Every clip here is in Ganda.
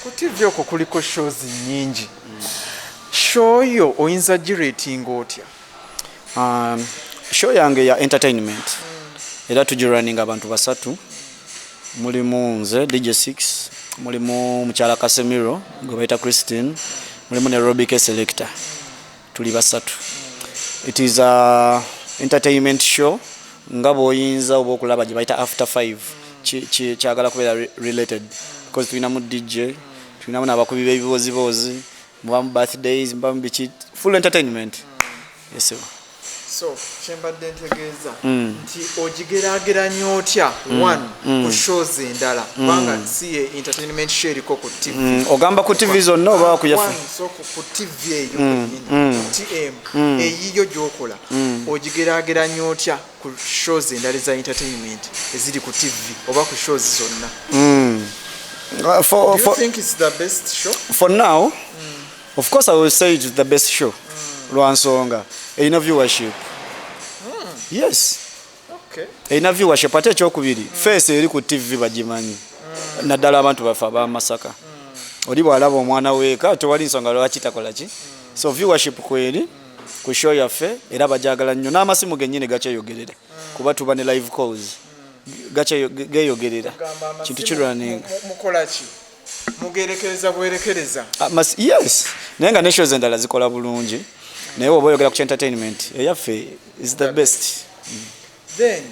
Ku TV okwo kuliko shows nyingi. Show yo oyinza girating otya? Show yange ya entertainment. Era tugirunning abantu basatu. Mulimu nze DJ6, mulimu mukyala Casemiro, gwe bayita Christine, mulimu ne Robbie K Selector. Tuli basatu. It is a entertainment show. Nga boyinza oba okulaba gye bayita after 5 kyagala kubeera related because tulinamu DJ, tulinamu n'abakubi b'ebibozibozi, mubamu birthdays, mubamu biki, full entertainment. Yes sir. So kyembadde ntegeeza nti ogigeraageranya otya one ku shows endala kubanga si ye entertainment show eriko ku TV. Ogamba ku TV zonna oba ku yafe? So ku TV eyo TM eyiyo gyokola ogigeraageranya otya ku shows endala za entertainment eziri ku TV oba ku shows zonna? Do you think it's the best show? For now, of course I will say it's the best show. Lwansonga erina viewership. Yes. Okay. Erina viewership ate ekyokubiri face eri ku TV bagimanyi. Naddala abantu bafa b'Amasaka. Oli bw'alaba omwana weeka tewali nsonga lwaki takola ki. So viewership kweri ku show yaffe era bajagala nnyo n'amasimu gennyini gakyeyogerera kuba tuba ne live calls geyogerera kintu kirunning. Mukola ki? Mugerekereza bwerekereza? Yes. Naye nga ne shows endala zikola bulungi. Naye oba oyogera ku entertainment eyaffe is the best. Then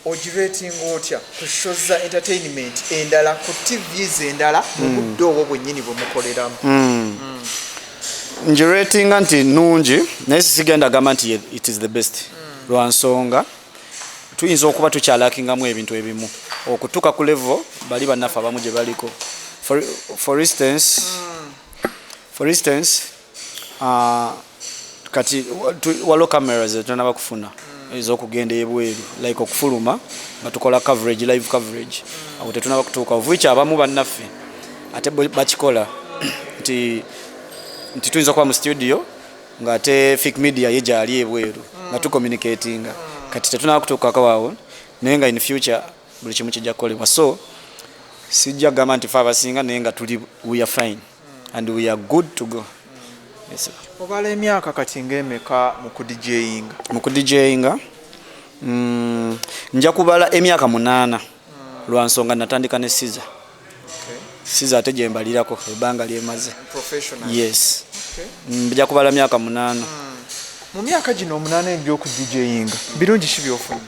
ogirating otya ku shows za entertainment endala ku TVs endala mu budde obwo bwennyini bwe mukoleramu? Ngiratinga nti nnungi naye sigenda gamba nti it is the best. Lwansonga tuyinza okuba tukyalakingamu ebintu ebimu okutuuka ku level bali bannaffe abamu gye baliko. For instance kati waliwo cameras zetulina bakufuna ez'okugenda ebweru like okufuluma nga tukola coverage, live coverage. Awo tetulina bakutuuka ovuicha abamu bannaffe ate bakikola nti tuyinza kuba mu studio nga ate fake media ye gyali ebweru nga tucommunicatinga kati tetulina bakutuukako awo naye nga in future buli kimu kijja kukolebwa. So sijja gamba nti fe abasinga naye nga tuli we are fine and we are good to go. Yes sir. Obala emyaka kati ng'emeka mu ku DJinga? Mu ku DJinga nja kubala emyaka 8 lwansonga natandika ne Siza. Siza ate gye mbalirako ebbanga lyemaze. Professional? Yes. Nja kubala myaka 8. Mu myaka gino 8 egy'oku DJinga birungi ki by'ofuna?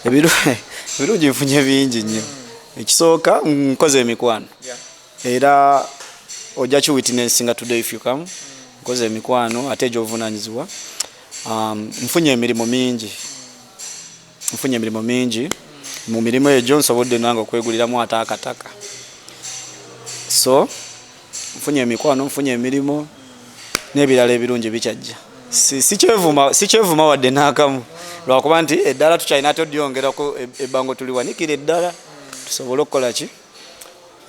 Ebirungi nfunye bingi nnyo. Ekisooka nkoze emikwano era ojja ki witnessinga today if you come. Nkoze emikwano ate gy'ovunaanyizibwa. Nfunye emirimu mingi. Mu mirimu egyo nsobodde nange okweguliramu ate akataka. So nfunye emikwano, nfunye emirimu n'ebirala ebirungi bikyajja. Si kyevuma wadde n'akamu lwakuba nti eddala tukyalina todyongerako ebbango tuliwanikira eddala tusobole okukola ki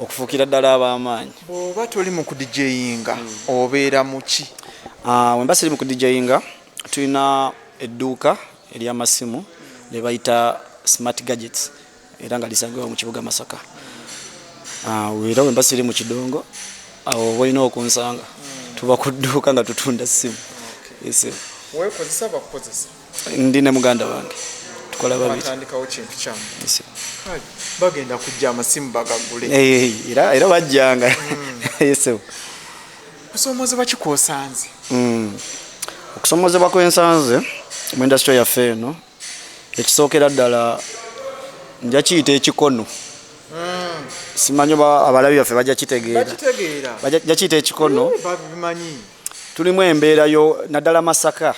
okufuukira ddala ab'amaanyi. Bw'oba toli mu ku DJinga obeera mu ki? Wemba siri mu ku DJinga tulina edduuka ery'amasimu lye bayita Smart Gadgets era nga lisangibwa mu kibuga Masaka. Era wemba siri mu Kidongo awo olina okunsanga tuba ku dduuka nga tutunda ssimu. Yes. Weekozesa bakukozesa? Ndi ne muganda wange tukola babiri. Batandikawo kintu kyamu? Yes. Bagenda kujja amasimu bagagule? Era bajjanga. Yes. Kusomozebwa ki kw'osanze? Okusomozebwa kwensanze mu industry yaffe eno ekisookera ddala nja kiyita ekikono. Simanyi abalabi baffe bajja kitegeera. Bajja kiyita ekikono. Babimanyi. Tulimu embeera yo naddala Masaka.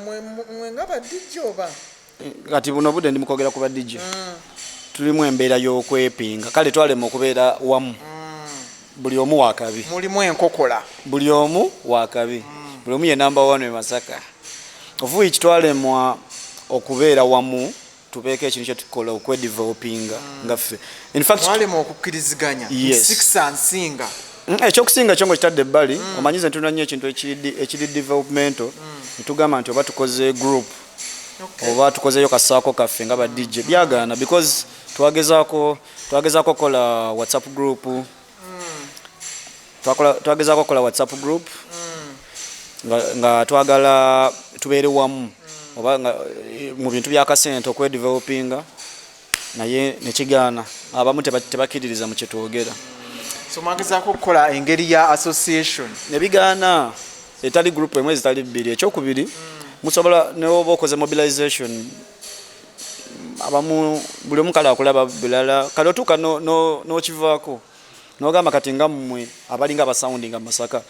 Mwe nga ba DJ oba? Kati buno budde ndi mukwogera ku ba DJ. Tulimu embeera y'okwepinga kale twalema okubeera wamu. Buli omu wakabi. Mulimu enkokola. Buli omu wakabi. Buli omu ye number 1 e Masaka. Ovuyi kitwalemwa okubeera wamu tubeeko ekintu kye tukola okwedevelopinga nga ffe. In fact twalema okukkiriziganya. Yes. 6 ansinga. Ekyokusinga kyongo kitadde ebbali omanyize ntunda nnyo ekintu ekiri developmental netugamba nti oba tukoze group oba tukozeyo kasaako kaffe nga ba DJ byagaana because twagezaako kola WhatsApp group twagezaako okukola WhatsApp group nga twagala tubeere wamu oba nga mu bintu by'akasente okwedevelopinga naye nekigaana abamu tebakiririza mu kyetwogera. So mwagezaako okukola engeri ya association nebigaana etali group emwe zitali bbiri. Ekyokubiri musobola neoba okoze mobilization abamu buli omu kale akulaba bulala kale otuuka n'okivaako n'ogamba kati nga mmwe abalinga abasoundinga mu Masaka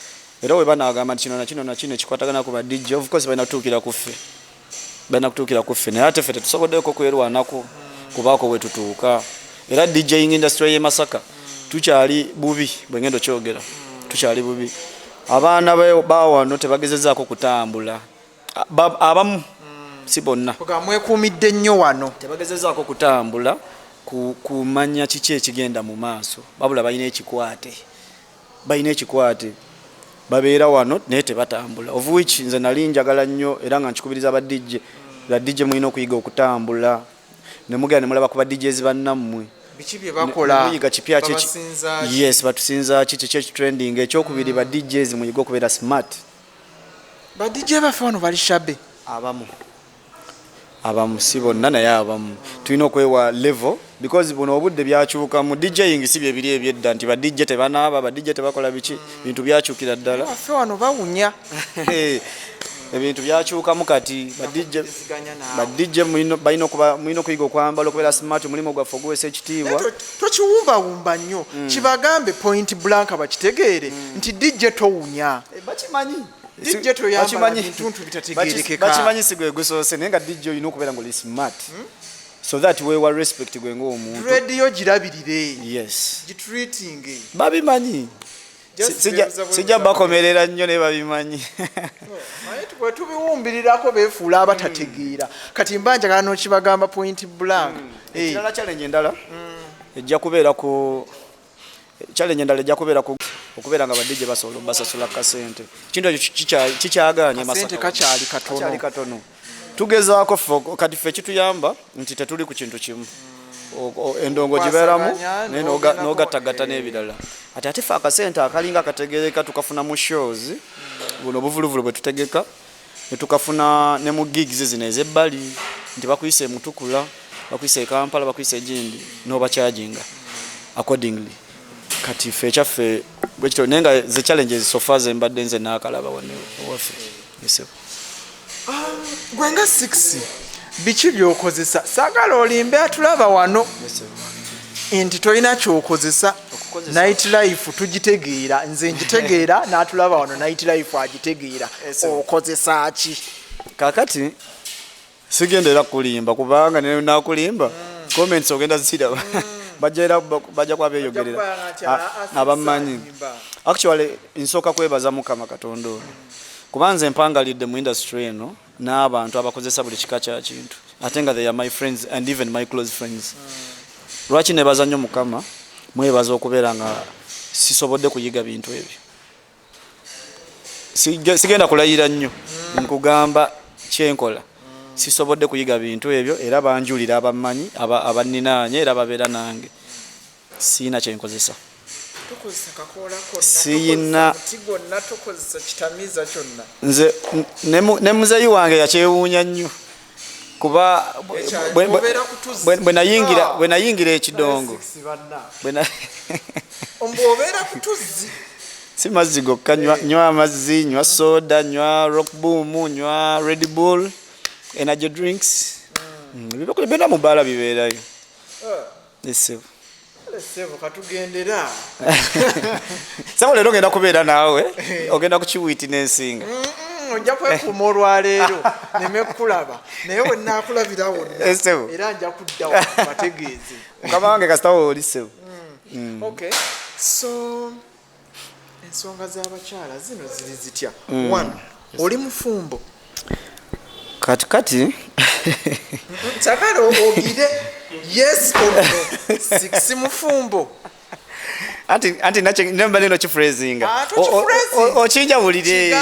era we banagamba nti kino na kino ekikwatagana ku ba DJ of course balina kutuukira ku ffe naye ate ffe tetusoboddeko kwerwanako kubaako we tutuuka era DJing industry y'e Masaka tukyali bubi bwe ngendo kyogera tukyali bubi. Abaana bawano tebagezezaako kutambula abamu si bonna mwekuumidde nnyo wano tebagezezaako kutambula kumanya kiki ekigenda mu maaso babula balina ekikwate babeera wano naye tebatambula of which nze nali njagala nnyo era nga nkikubiriza ba DJ mulina okuyiga okutambula ne mugenda ne mulaba ku ba DJs bannammwe biki bye bakola yes batusinza kiki trending. Ekyokubiri ba DJs muyiga okubeera smart. Ba DJ baffe wano bali shabe abamu si bonna naye abamu tulina okwewa level because buno obudde byakyuka mu DJing si bye biri ebyedda nti ba DJ tebanaaba ba DJ tebakola biki bintu byakyukira ddala baffe wano bawunya ebintu byakyukamu kati ba DJ balina okuyiga okwambala okubeera smart omulimu gwaffe oguweesa ekitiibwa tokiwumbawumba nnyo kibagambe point blank bakitegeere nti DJ towunya bakimanyi DJ toyambala bintuntu bitategeerekeka bakimanyi sigwe gusoose naye nga DJ olina okubeera ng'oli smart so that wewa respect gwe ng'omuntu radio girabirire yes gitreating babimanyi sijja bakomerera nnyo naye babimanyi bwe tubiwumbirirako beefuula abatategeera kati mba njagala n'okibagamba point blank ekirala challenge endala ejja kubeera ku okubeera nga badije basobola basasula kasente kintu ekyo kikyaganye Masaka kakyali katono tugezaako kati ffe kituyamba nti tetuli ku kintu kimu endongo gibeeramu naye n'ogattagatta n'ebirala ate ffe akasente akalinga akategereka tukafuna mu shows buno obuvuluvulu bwe tutegeka ne tukafuna ne mu gigs zino ez'ebbali nti bakuyise e Mutukula bakuyise e Kampala bakuyise egindi n'obacharginga accordingly kati ffe ekyaffe bwekito naye nga ze challenges so far zembadde nze n'akalaba waffe yesebo gwe nga 6 biki byokozesa saagala olimbe atulaba wano nti tolina kyokozesa night life tugitegeera nze ngitegeera n'atulaba wano night life agitegeera okozesa ki kakati sigendera kulimba kubanga nakulimba comments ogenda ziraba bajja kwabeeyogerera abamanyi actually nsooka kwebaza Mukama Katonda ono kubanza empangalidde mu industry eno n'abantu abakozesa buli kika kya kintu ate nga they are my friends and even my close friends lwaki nebaza nnyo Mukama mwebaza okubeera nga sisobodde kuyiga bintu ebyo sigenda kulayira nnyo nkugamba kyenkola sisobodde kuyiga bintu ebyo era banjulira abamanyi abaninaanye era babeera nange siina kyenkozesa siyina nze ne muzeyi wange yakyewuunya nnyo kuba bwe nayingira ekidongo si mazzi gokka nywa amazzi nywa soda nywa rock boom nywa red bull energy drinks byonna mu bbaala bibeerayo katugendera sabo leero ogenda kubeera naawe ogenda kukiwitnessinga ojja kwekuuma olwaleero nemekulaba naye we naakulabira wonna era nja kuddawo bategeeze mukama wange kasitawo oli sebo okay so ensonga z'abakyala zino ziri zitya one oli mufumbo kati sakala ogire yes or no 6 mufumbo anti namba lino kiphrasing ochinjawulire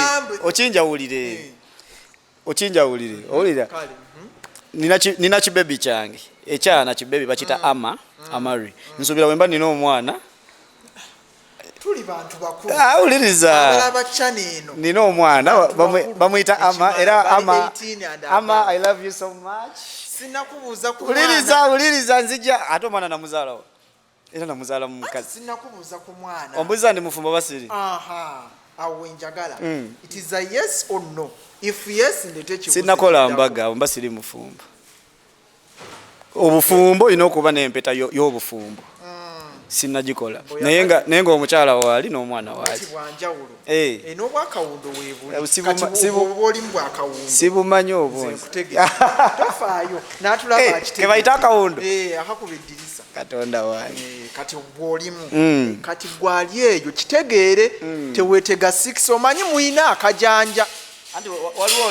owulira nina kibebi kyange ekyana kibebi bakita Amari nsuubira wemba nina omwana tuli bantu bakulu awuliriza abalaba channel eno nina omwana bamuyita ama era ama I love you so much sinakubuuza ku uliriza nzija ate omwana namuzaalawo era namuzaala mu mukazi sinakubuuza ku mwana ombuuza ndi mufumbo basiri awo njagala it is a yes or no if yes ndete kibuuzo sinakola mbaga mbasiri mufumbo obufumbo olina okuba n'empeta y'obufumbo sinnagikola naye nga omukyala waali n'omwana waali n'obwakawundo weebuli bwakawundo sibumanyi obunzi tofaayo n'atulaba ke bayita akawundo akakuba eddirisa katonda wange kati bw'olimu kati gwali eyo kitegeere teweetega 6 omanyi muyina akajanja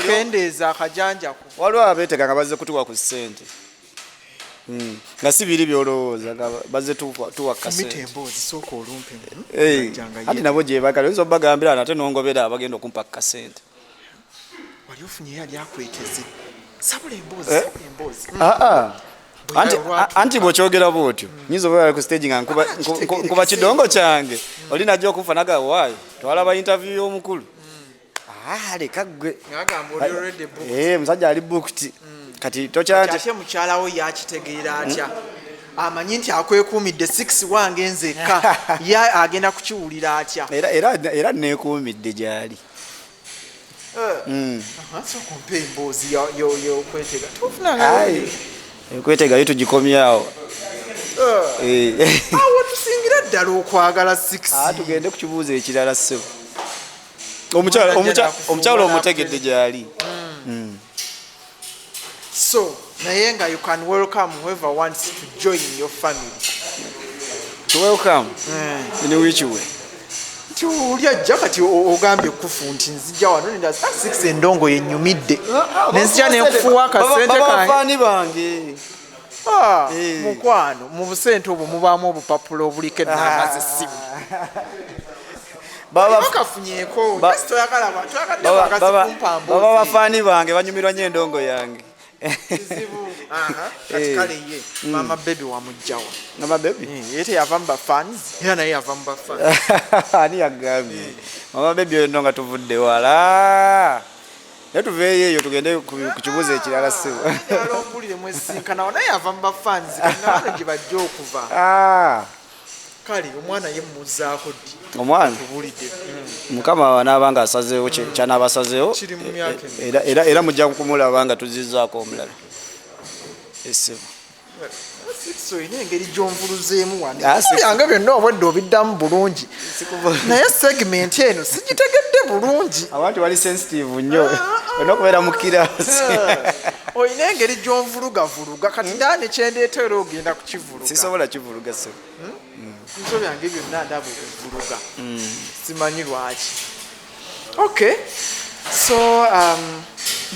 kendeeza akajanjako waliwo abeetega nga bazze kutuwa ku ssente nga si biri byolowooza nga bazze tuwa kasente sooka olumpe ati nabo gye bagala oyinza obbagambira nate nongobera abagenda okumpa kasente wali ofunye yali akweteze sabula emboozi anti bw'okyogera bwotyo nyinza oba ku stage nga nkuba kidongo kyange oli najja okunfa naga waayo twalaba interview y'omukulu leka ggwe musajja ali booked kati tokyate mukyalawo yakitegeera atya amanyi nti akwekuumidde 6 wange nzekka ye agenda kukiwulira atya era neekuumidde gyali sokumpa emboozi yokwetega okwetegayo tugikomyawo awo tusingira ddala okwagala 6 tugende ku kibuuzo ekirala ssebo omukyala omutegedde gyali so naye nga you can welcome whoever wants to join your family to welcome in which way nti oli ajja kati ogambye kufu nti nzija wano nenda 6 endongo yenyumidde nenzija nenkufuwa akasente babafaani bange mukwano mu busente obwo mubaamu obupapula obuliko ennamba z'essimu bakafunyeko baba bafaani bange banyumirwa nnyo endongo yange kati kale ye mama bebi wamugjawa mama bebi ye teyava mu bafans era naye yava mu bafans ani yagambye mama bebi oyo nga tuvudde wala naye tuveeyo eyo tugende ku kibuuzo ekirala ssebo alompulire mwesinkanawo naye yava mu bafans kanabano gye bajja okuva kale omwana ye mmuzaako ddi omwana tubulidde mukama wanaaba nga asazeewo kyanaaba asazeewo era mujja kumulaba nga tuzizzaako omulala essebo olina engeri gyonvuluzeemu wanebyange byonna obwedde obiddamu bulungi naye segmenti eno sigitegedde bulungi abantu bali sensitive nnyo olina okubeera mu kiraasi olina engeri gyonvulugavuluga kati ndane kyendeeta era ogenda kukivuluga sisobola kivuluga ssebo nso byange byonna ndaba okuvuluga simanyi lwaki okay so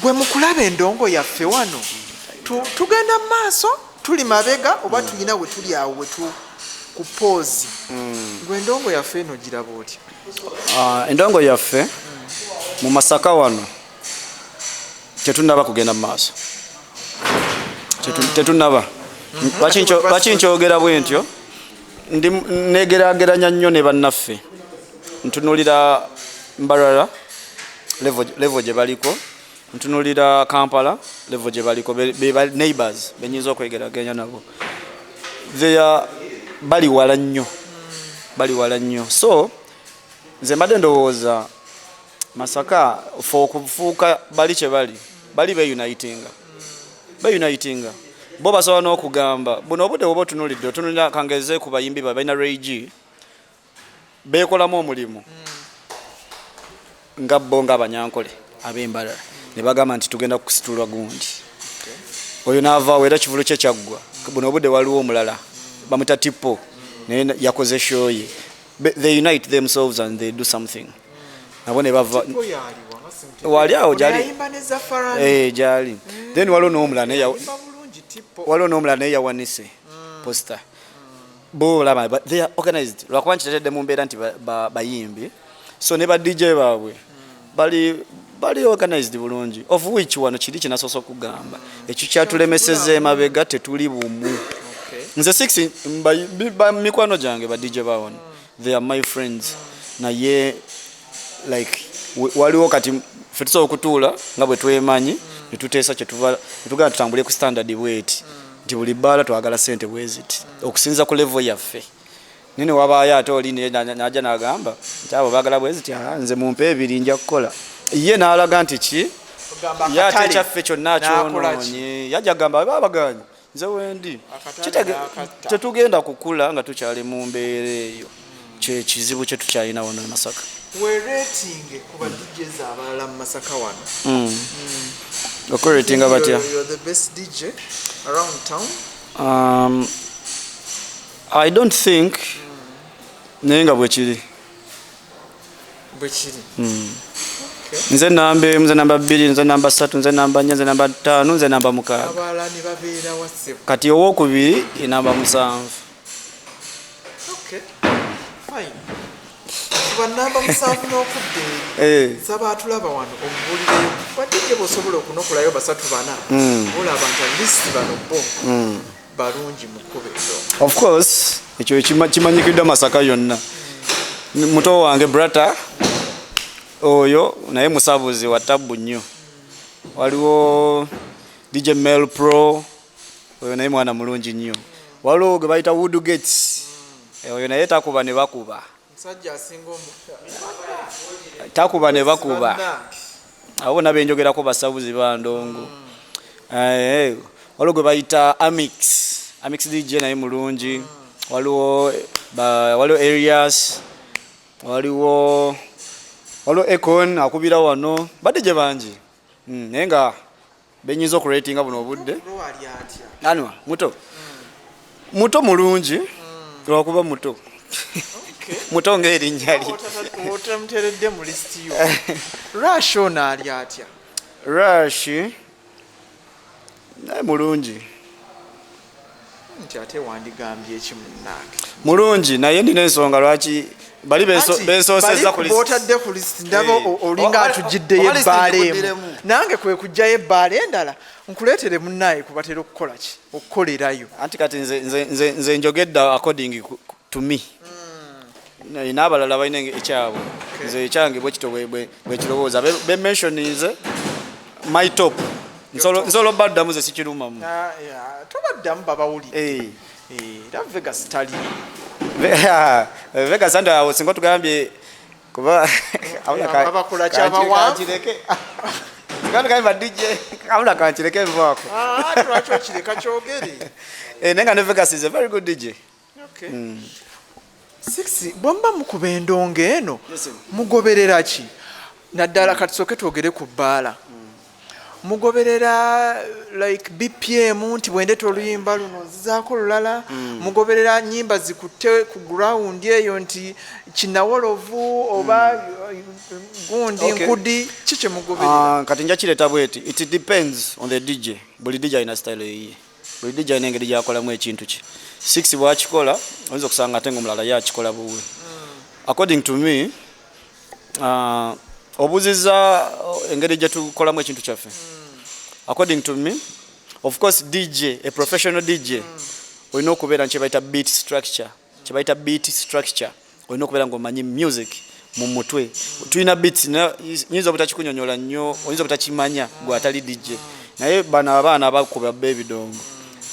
gwe mukulaba endongo yaffe wano tugenda mu maaso tuli mabega oba tulina we tuli awo ku poozi gwe endongo yaffe eno giraba otya endongo yaffe mu Masaka wano tetunaba kugenda mu maaso tetunaba lwaki nkyogera bwe ntyo ndi negeraageranya nnyo ne bannaffe ntunulira Mbarara level gye baliko ntunulira Kampala level gye baliko be neighbors benyinza okwegeraganya nabo bali wala nnyo so nze mbadde ndowooza Masaka fo okufuuka bali kye bali beunitinga bo basobola n'okugamba buno obudde bwoba otunulira kangeze ku bayimbi balina Ray beekolamu omulimu nga bo ng'abanyankole ab'Embarara ne bagamba nti tugenda kusitulwa gundi oyo n'avaawo era kivulu kye kyaggwa buno obudde waliwo omulala bamuta Tipo naye yakoze show ye they unite themselves and they do something nabo ne bava wali awo gyali then waliwo n'omulala naye yawanise poster bo laba but they are organized lwakuba nkitetedde mu mbeera nti bayimbi so ne ba DJ baabwe bali organized bulungi of which wano kiri kinasoose okugamba ekyo kyatulemeseza emabega tetuli bumu nze 6 mikwano gyange ba DJ baawano they are my friends naye like waliwo kati ffe tusobola okutuula nga bwe twemanyi ne tuteesa netugenda tutambule ku standard bweti nti buli bbaala twagala ssente bweziti okusinza ku level yaffe nini wabaayo ate oli naja n'agamba nti abo baagala bweziti nze mumpe ebiri nja kukola ye n'alaga nti ki ye ate ekyaffe kyonna kyonoonye yajja kugamba babaganye nze wendi tetugenda kukula nga tukyali mu mbeera eyo kyekizibu kye tukyalina wano Masaka. Weerating kuba DJs abalala mu Masaka wano. Okuratinga batya? You're the best DJ around town? I don't think naye nga bwe kiri. Nze namba 2, nze namba 3, nze namba 4, nze namba 5, nze namba 6. Abalala ne babeera wase. Kati owookubiri namba 7. Okay. Fine. Namba 7 n'okudde. Saba atulaba wano omubulireyo. Wadde bosobola okunokulayo 3-4. Olaba nti at least bano bo. Balungi mu kkubo. Of course, ekyo kimanyikidde Masaka yonna. Muto wange brata oyo naye musabuzi wa tabu nnyo. Waliwo DJ Mel Pro oyo naye mwana mulungi nnyo. Waliwo gwe bayita Wood Gates oyo naye takuba ne bakuba. Musajja asinga takuba ne bakuba. Abo nabenjogerako basabuzi bandongo. Waliwo gwe bayita Amix DJ naye mulungi. Waliwo Arias. Waliwo Econ akubira wano badde gye bangi naye nga benyiza okuratinga buno obudde anwa muto mulungi lwakuba muto muto ng'erinnya lye otamuteredde mu listi yo. Rush ono ali atya? Rush naye mulungi nti ate wandigambye eki munnange mulungi naye ndina ensonga lwaki bali bensoseza ku list. Botadde ku list ndaba olinga atujjiddeyo ebbaala emu. Nange kwe kujjayo ebbaala endala nkuleetere munnaye kubatera okukola ki? Okukolerayo. Anti kati nze njogedde according to me. N'abalala balina ekyabwe. Nze ekyange bwe kito bwe kirowooza. Be mentioninze my top. Nsolo baddamu ze sikirumamu. Tobaddamu babawulire. Era Vegas tali. Vegas anda awo singa tugambye kuba abakola kyabawanvu Kandi kaiba DJ kabula kanchireke vako. Twacho kireka kyogere. Nenga ne Vegas is a very good DJ. Okay. 6 bomba mukube endonge eno mugoberera ki? Naddala katusoke twogere ku bbaala. Mugoberera like BPM nti bwendeta oluyimba luno nzizaako lulala. Mugoberera nyimba zikutte ku ground eyo nti kinawolovu oba gundi nkudi kiche mugoberera. Kati nja kireta bweti. It depends on the DJ. Buli DJ ina style ye. Buli DJ ina engeri yakolamu ekintu ki. 6 bwakikola oyinza okusanga ate ng'omulala yakikola buwe. According to me, obuziza engeri gye tukolamu ekintu kyaffe. According to me, of course DJ, a professional DJ, olina okubeera kye bayita beat structure. Olina okubeera ng'omanyi music mu mutwe. Tulina beats nyinza obutakikunnyonnyola nnyo, oyinza obutakimanya gwe atali DJ. Naye bano abaana abakuba b'ebidongo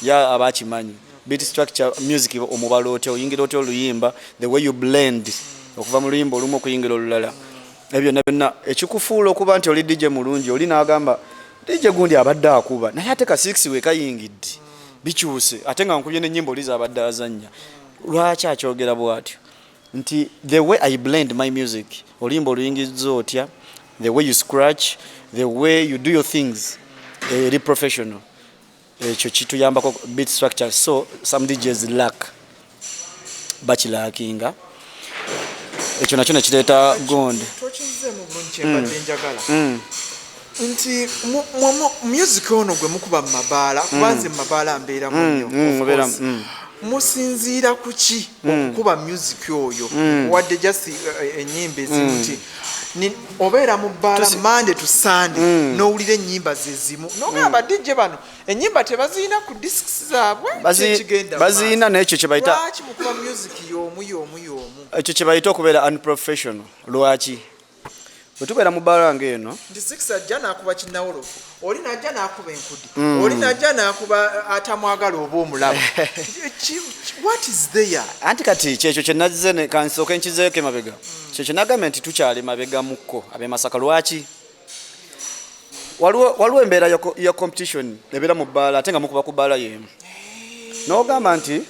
ya abakimanyi. Beat structure music omubala otya oyingira otya oluyimba, the way you blend okuva mu luyimba olumu okuyingira olulala. Ebyo byonna ekikufuula okuba nti oli DJ mulungi oli n'agamba DJ gundi abadde akuba naye ate ka 6 we kayingidde bikyuse ate nga nkubye n'ennyimba oliza abadde azannya. Lwaki akyogera bw'atyo nti the way I blend my music oluyimba oluyingiza otya, the way you scratch, the way you do your things eri professional. Ekyo kituyambako beat structure, so some DJs lack bachilackinga. Ekyo nakyo nekireeta gonde. Tokinze mu bunche mbadde njagala. Nti music ono gwe mukuba mu mabaala kubanze mu mabaala mbeera munyo. Musinziira ku ki okukuba music oyo wadde just ennyimba ezimu nti obeera mu bbaala Monday to Sunday n'owulira ennyimba ze zimu n'ogamba DJ bano ennyimba tebaziina ku discs zaabwe baziina n'ekyo kye bayita lwaki mukuba music y'omu ekyo kye bayita okubeera unprofessional lwaki bwe tubeera mu bbaala ng'eno nti 6 ajja n'akuba kinnawolofu oli n'ajja n'akuba enkudi oli n'ajja n'akuba atamwagala oba omulaba what is there anti kati kyekyo kye nazze kansooke nkizeeko emabega kyekyo nagambye nti tukyali mabega mukko ab'e Masaka lwaki waliwo embeera ya competition ebeera mu bbaala ate nga mukuba ku bbaala y'emu n'ogamba nti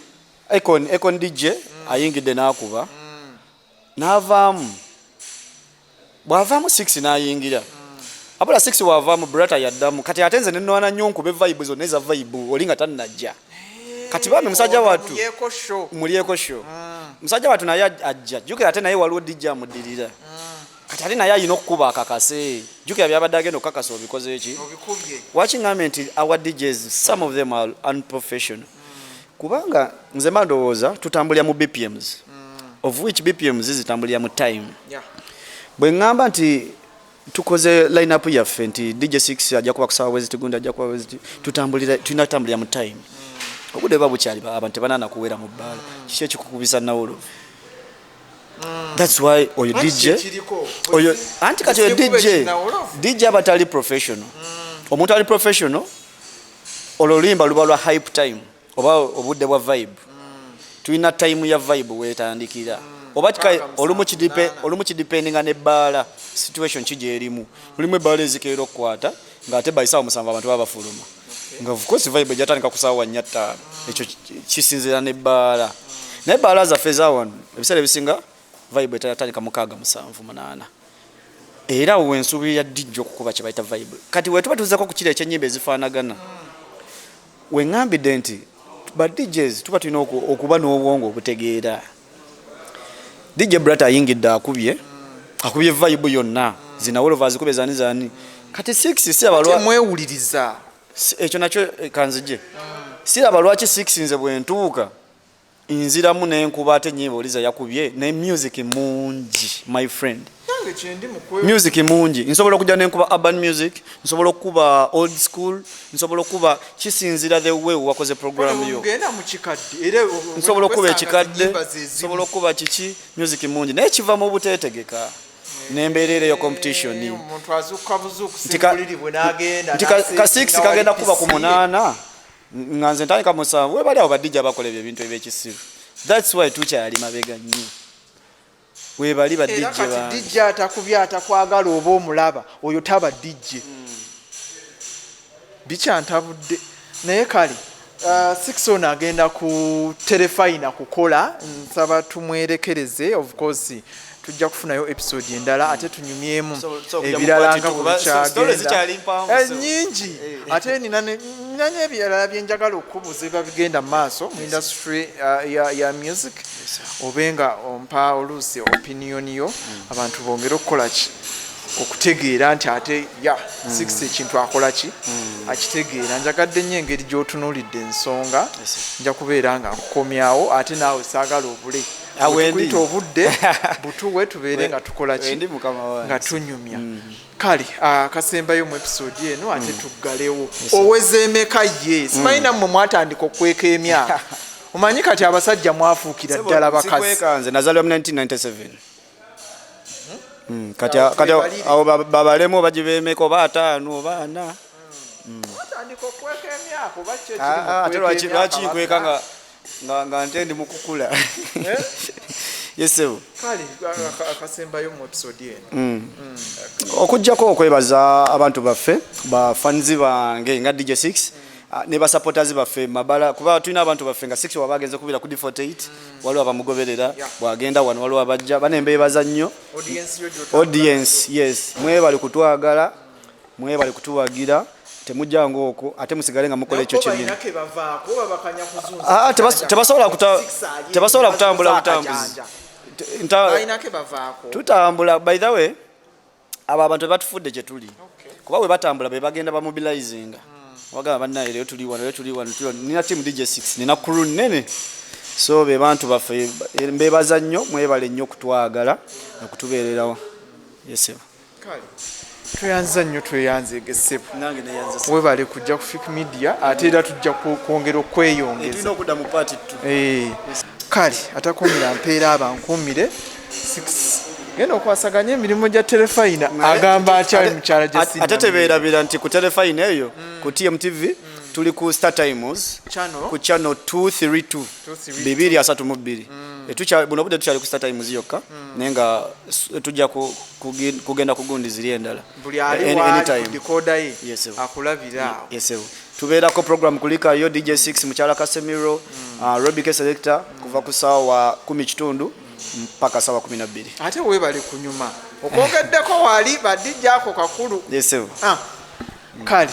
Econ DJ ayingidde n'akuba n'avaamu bw'avaamu 6 n'ayingira abula 6 wavaamu brata yaddamu kati ate nze nenwana nnyo nkube vibe zonna eza vibe oli nga tannajja kati bambi musajja watu mulyeko show musajja watu naye ajja jjukira ate naye waliwo DJ amuddirira kati ate naye ayina okukuba akakase jjukira byabadde agenda okukakasa obikoze eki watching nti our DJs some of them are unprofessional kubanga nze mandowooza tutambulira mu BPMs of which BPMs zitambulira mu time bwe ngamba nti tukoze line up yaffe nti DJ6 ajja kuba kusawa wezi tigundi ajja kuba wezi tunatambulira mu time obudde babukyali abantu tebanana kuwera mu bbaala kiki ekikukubisa nawolo that's why oyo DJ oyo anti kati oyo DJ abatali professional omuntu ali professional olulimba luba lwa hype time oba obudde bwa vibe tulina time ya vibe wetandikira oba olumu kidependinga n'ebbaala situation kije erimu lulimu ebbaala ezikeera okukwata ng'ate bayisawo musanvu abantu baba bafuluma nga of course vibe ejatandika kusaawa 4-5 ekyo kisinzira n'ebbaala naye ebbaala zaffe zawano ebiseera ebisinga vibe etatandika 6-7-8 era wensuubiri ya DJ okukuba kye bayita vibe kati wetuba tuzako ku kiri ekyennyimba ezifaanagana weŋŋambidde nti ba DJs tuba tulina okuba n'obwongo obutegeera DJ Brata ayingidde akubye vibe yonna zinawolovu azikube zani kati 6 sirabalwa mwewuliriza ekyo nakyo kanzije siraba lwaki 6 nze bwentuuka inziramu n'enkuba ate nnyimba oliza yakubye ne music mungi my friend music mungi nsobola okujja n'enkuba urban music nsobola okuba old school nsobola okuba kisinzira the way wakoze program yo nsobola okuba ekikadde nsobola okuba kiki music mungi naye kiva mu buteetegeka n'embeerera eyo competition nti ka 6 kagenda kuba ku 8 nga nze ntandika 7 webali awo badijja bakola ebyo ebintu ebyekisiru that's why tukyali mabega nnyo webali badijja kati DJ atakubya atakwagala oba omulaba oyo taba DJ bikyantabudde naye kale 6 ono agenda ku telefina kukola nsaba tumwerekereze of course tujja kufunayo episode endala ate tunyumyemu ebirala nga bwekyagenda nyingi ate nina ebirala byenjagala okubuuza biba bigenda mu maaso mu industry ya music obenga ompa oluusi opinion yo abantu bongere okukola ki okutegeera nti ate 6 ekintu akola ki akitegeera njagadde nnyo engeri gy'otunuulidde ensonga nja kubeera nga nkukomyawo ate naawe saagala obule kwita obudde butuwe tubeere nga tukola ki nga tunyumya kale akasembayo mu episode eno ate tuggalewo oweze emeka ye simanyi nammwe mwatandika okweka emyaka omanyi kati abasajja mwafuukira ddala bakazi nze nazaalibwa mu 1997 kati abo babalemu bagibeemeka oba 5 oba 4 mwatandika okweka emyaka oba ate lwaki nkweka nga nte ndi mukukula yesebo kale akasembayo mu episode eno okujjako okwebaza abantu baffe bafanzi bange nga DJ6 ne basupporters baffe mabala kuba tulina abantu baffe nga 6 wabagenze kubira ku D48 waliwo abamugoberera bwagenda wano waliwo abajja banembeebaza nnyo audience yes mwebali kutwagala mwebali kutuwagira temujjanga okwo ate musigale nga mukola ekyo kinene tebasobola kutambula butambuzi tutambula by the way abo abantu batufudde gye tuli kuba bwe batambula be bagenda bamobilizinga wagamba bannaye leero tuli wano nina team DJ6 nina crew nene so be bantu baffe mbebaza nnyo mwebale nnyo kutwagala okutubeererawo Yes sir. Kale tweyanza nnyo tweyanzegesebo Nange neyanza sir. webale kujja ku Fic Media ate era tujja kwongera okweyongeza Tulina okudda mu part 2. kale atakumira mpeera abankumire 6 genda okwasaganya emirimu gya telefayina agamba akyali mukyala gyesi ate tebeerabira nti ku telefayina eyo ku TMTV tuli ku Star Times ku channel 232 232 buno budde tukyali ku Star Times yokka naye nga tujja kugenda ku gundi ziri endala buli ali wa decoder ye akulabira yes tubeerako program kulika yo DJ 6 mukyala Casemiro Robbie Selector kuva ku sawa 10 mpaka sawa 12 ate webale kunyuma okwogeddeko wali badijja ako kakulu yes kale